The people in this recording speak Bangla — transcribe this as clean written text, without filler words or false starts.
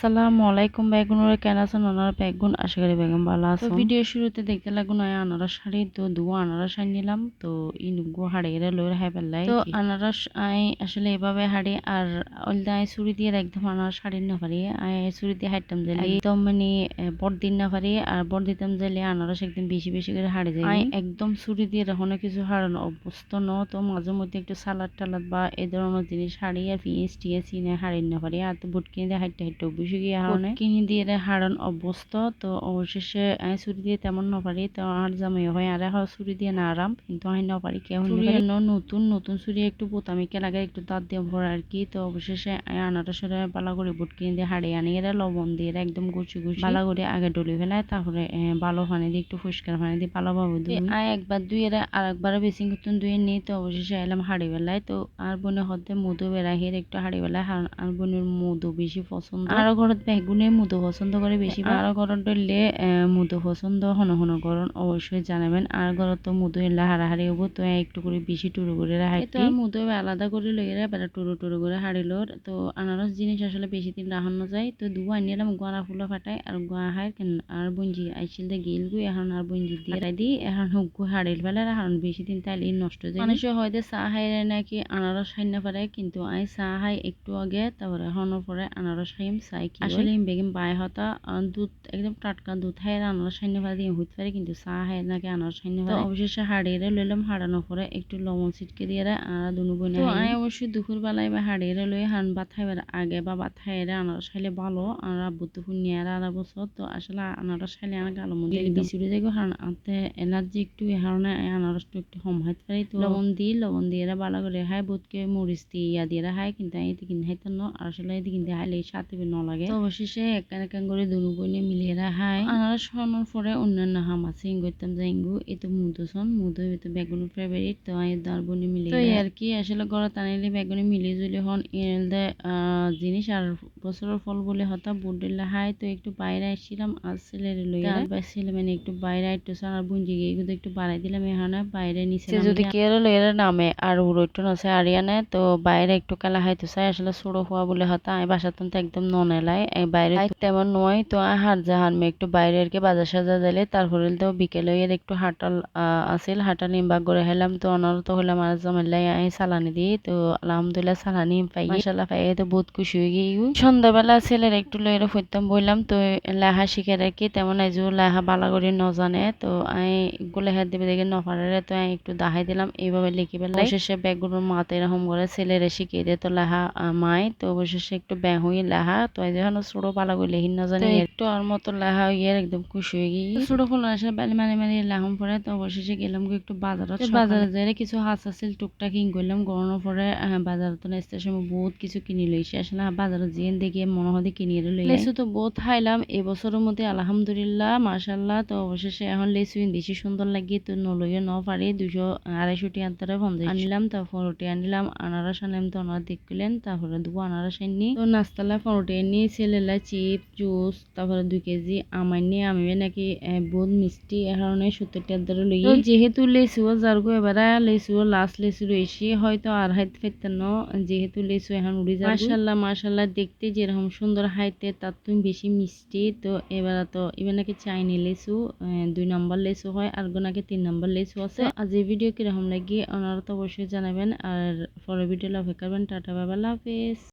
আসসালামু আলাইকুম বেগুনের কেন আছেন ওনারা বেগুন আশা করি বেগুন ভালো আছে। ভিডিও শুরুতে দেখতে লাগুন আনারস শাড়ি তো দুয়া আনারস আই নিলাম তো ইনুগু হাড়েরা লইর হাই পেলাই তো আনারস আই আসলে এভাবে হাড়ি আর অলদা আই চুরি দিয়ে একদম আনারস হাড়ি না পারি আই চুরি দিয়ে হাঁটতাম যে একদম মানে বড় দিন না পারি আর বড় দিতাম যে আনারস একদম বেশি বেশি করে হাড়ে যায় আই একদম চুরি দিয়ে এখনো কিছু হারানো অভ্যস্ত ন তো মাঝে মধ্যে একটু সালাদ টালাদ বা এই ধরনের জিনিস হাড়ি আর পিঁয়াজ টিয়াজ চিনে হাড়ি না পারি আর তো বুট কিনে দিয়ে হাঁটতে হাঁটতে অভ্যস গিয়ে হারণে কিনে দিয়ে হারণ অভ্যস্ত তো অবশেষে আমি চুরি দিয়ে তেমন না পারি তো আর জামাই হয় আর চুরি দিয়ে না আরাম কিন্তু আমি না পারি কেউ নতুন নতুন চুরি একটু বোতামিকে লাগে একটু দাঁত দিয়ে ভরে আর কি তো অবশেষে আনারসের পালা করে বুট কিনে দিয়ে হাড়ে আনি এরা লবণ দিয়ে একদম গুছি গুছি পালা করে আগে ডলি ফেলায় তারপরে ভালো পানি দিয়ে একটু পরিষ্কার পানি দিয়ে পালা পাবো একবার দুই এরা আর একবার বেশি নতুন দুই নিয়ে তো অবশেষে এলাম হাড়ি বেলায় তো আর বোনের হতে মধু বেড়াহির একটু হাড়ি বেলায় আর বোনের মধু বেশি পছন্দ আর ঘরত বেগুনে মধু পছন্দ করে বেশি আর ঘরত ধরলে মধু পছন্দ হন হন করন অবশ্যই জানাবেন আর ঘরত তো মধু এলা হারাহারি হবো তো একটু করে বেশি টুরু করে রাখি তো মধু আলাদা করে লইয়ে বেড়া টুরু টুরু করে হারিল তো আনারস জিনিস আসলে বেশি দিন রাখানো যায় তো দুয়া নিলাম গোয়ারা ফুলা ফাটাই আর গোয়া হাই আর বঞ্জি আইছিল দে গিল গুই এখন আর বঞ্জি দিয়ে দি এখন হুগু হারিল ফেলে এখন বেশি দিন তাইলে নষ্ট যায় মানুষ হয়তো চা হাইরে নাকি আনারস খাই না পারে কিন্তু আই চা হাই একটু আগে তারপরে হওয়ার পরে আনারস খাইম চাই কি আসলে বেগম বাই হতা দুধ একদম টাটকা দুধ হাই আনারস খাই না পারে দিয়ে হইতে পারে কিন্তু চা হাই নাকি আনারস খাই না পারে অবশেষে হাড়িয়ে লইলাম হারানোর পরে একটু লবণ ছিটকে দিয়ে আর দুনু বোন তো আই অবশ্যই দুপুর বেলায় বা হাড়িয়ে লই হান ভাত খাইবার আগে বা ভাত খাইরে আনারস খাইলে ভালো আর আব্বু তো নিয়ে আর বছর তো আসলে আনারস খাইলে আমার গালো মধ্যে বিচুড়ে যাইব কারণ আতে এলার্জি একটু এ কারণে আনারসটা একটু কম হইতে পারে তো লবণ দিয়ে ভালো করে হাই বোধকে মরিচ দিয়ে ইয়া দিয়ে হাই কিন্তু এটি কিনে হাইতে ন আর আসলে এটি কিনতে হাইলে সাথে ন লাগে তো অবশেষে একান করে দুনু বইনে মিলিয়ে হাই আনারস খাওয়ানোর পরে অন্যান্য হাম আছে ইঙ্গুতাম যে ইঙ্গু এতো মুদু এতো বেগুনের ফেভারিট তো আমি দার বনি মিলিয়ে তো আর কি আসলে ঘরে আনিলে বেগুনি মিলিয়ে জুলি হন এনে জিনিস আর বছরের ফল বলে হতা বুডিল্লা হাই তো একটু বাইরে আসছিলাম আর ছেলের লইয়া ছেলে মানে একটু বাইরে একটু আর বুঞ্জি গিয়ে একটু বাড়াই দিলাম এখানে বাইরে নিচে যদি কেউ লইয়া নামে আর উড়োইটো আছে আরিয়ানে তো বাইরে একটু কালা হাইতো চাই আসলে ছোড়ো হওয়া বলে হতা আমি বাসাতন তো একদম ননেলাই বাইরে তেমন নয় তো হার জাহান মে একটু বাইরে আর কি বাজার সাজা দিলে তারপরে তো বিকেলে এর একটু হাটাল আছিল হাটাল নিম্বা করে হেলাম তো অনারত হলাম আর জমাল্লাই আমি সালানি দিই তো আলহামদুলিল্লাহ সালানি পাই মাশাআল্লাহ পাই তো বহুত খুশি হয়ে গিয়ে সন্ধ্যাবেলা ছেলের একটু লইরে ফুটতাম বললাম তো লেহা শিখে রাখি তেমন আইজু লেহা বালা করে ন জানে তো আমি গুলে হাত দিবে দেখে নপারে তো আমি একটু দাহাই দিলাম এইভাবে লিখি পেলাই শেষে ব্যাগগুলোর মাতে এরকম করে ছেলেরে শিখিয়ে দিয়ে তো লেহা মাই তো অবশেষে একটু ব্যাং হয়ে লেহা তো যখন ছোট পালা করে লেহিন না জানি একটু আর মতো লেহা হয়ে একদম খুশি হয়ে গিয়ে ছোট ফুল আসে বালি মানে লেহাম পরে তো অবশেষে গেলাম একটু বাজারে যাই কিছু হাঁস আছিল টুকটা কিন করলাম গরমের পরে বাজারে তো স্টেশন বহুত কিছু কিনি লইছে আসলে বাজারে যেন দেখে মনে হয় কিনিয়ে লেসু তো বহুত খাইলাম এবছরের মধ্যে আলহামদুলিল্লাহ মাশাল্লাহ তো অবশেষে এখন লেসু বেশি সুন্দর লাগে তো নলইয়ে ন পারি 200-250 টাকা আনলাম তারপর রুটি আনলাম আনারস আনলাম তো ওনারা দেখলেন তারপরে দুটো আনারস আনি তো নাস্তালা পরোটা আনি ছেলেলা চিপস জুস তারপরে 2 কেজি আমার নিয়ে আমি নাকি বহুত মিষ্টি এ কারণে 70 টাকা লই যেহেতু লেসু যারগো এবারে লেসু লাস্ট লেসু রয়েছে হয়তো আর হাইতে ফেতেন যেহেতু লেসু এখন উড়ে যাবে মাশাল্লাহ দেখতে যেরকম সুন্দর হাইতে তার তুমি বেশি মিষ্টি তো এবার নাকি চাইনি লেসু 2 নম্বর লেসু হয় আর নাকি 3 নম্বর লেসু আছে আজ এই ভিডিও কিরকম লাগে ওনারা তো অবশ্যই জানাবেন আর পরের ভিডিও অপেক্ষা করবেন টাটা বাবা আল্লাহ হাফেজ।